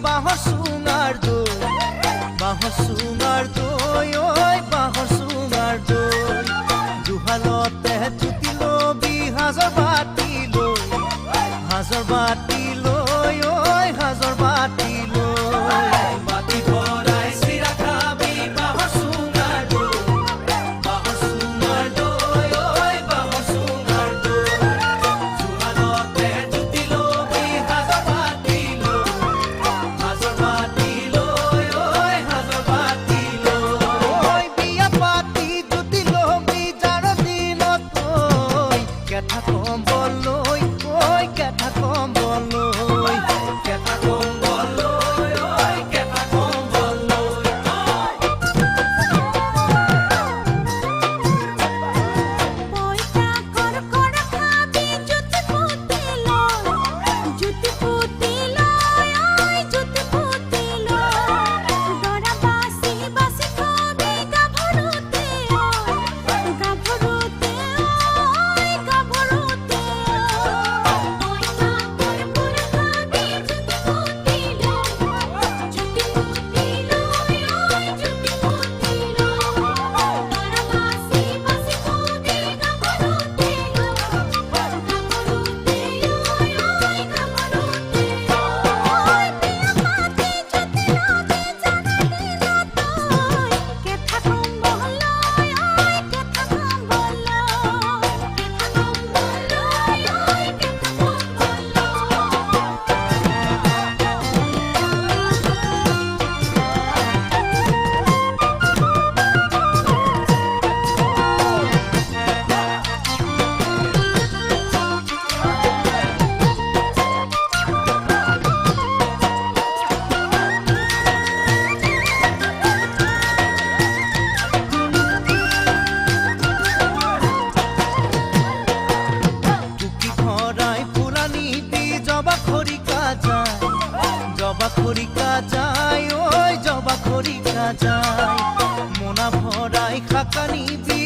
বাঁহর সুঙার দই, বাঁহর সুঙার দই, ওই বাঁহর সুঙার দই। জুহালতে জুতি লবি হাজৰ বাতি লৈ, হাজৰ বাতি লৈ, ওই হাজৰ বাতি লৈ। বাতি ভৰাই চিৰা খাবি বাঁহৰ সুঙাৰ দই, বাঁহৰ সুঙাৰ দই, ওই বাঁহৰ সুঙাৰ দই। জুহালতে জুতি লবি হাজৰ বাতি লৈ, হাজৰ বাতি লৈ, ওই হাজৰ বাতি লৈ। বিয়া পাতি জুতি লবি যাৰ দিনত ঐ কেঁথা কম্বল লৈ, ঐ কেঁথা কম্বল লৈ, কেঁথা কম্বল লৈ, ঐ কেঁথা কম্বল লৈ। পইতা কড়কড়া খাবি জুতি পুতি লয়, জুতি পুতি লয়, ওই জুতি পুতি লয়। দৰা বাছি বাছি খাবি গাভৰুতে, ওই গাভৰুতে, ওই গাভৰুতে। পইতা কড়কড়া খাবি জুতি পুতি লয়, জুতি পুতি লয়, ওই জুতি পুতি লয়। দৰা বাছি বাছি খাবি গাভৰুতে, গাভৰুতে, ওই গাভৰুতে। ওই বিয়া পাতি জুতি লবি যাৰ দিনত ঐ কেঁথা কম্বল লৈ, ওই কেঁথা কম্বল লৈ, কেঁথা কম্বল লৈ, ওই কেঁথা কম্বল টুকি ভৰাই ফুলা নিবি জবা খৰিকা যায়, জবা খৰিকা যায়, ঐ জবা খৰিকা যায়। মোনা ভৰাই খাকা নিবি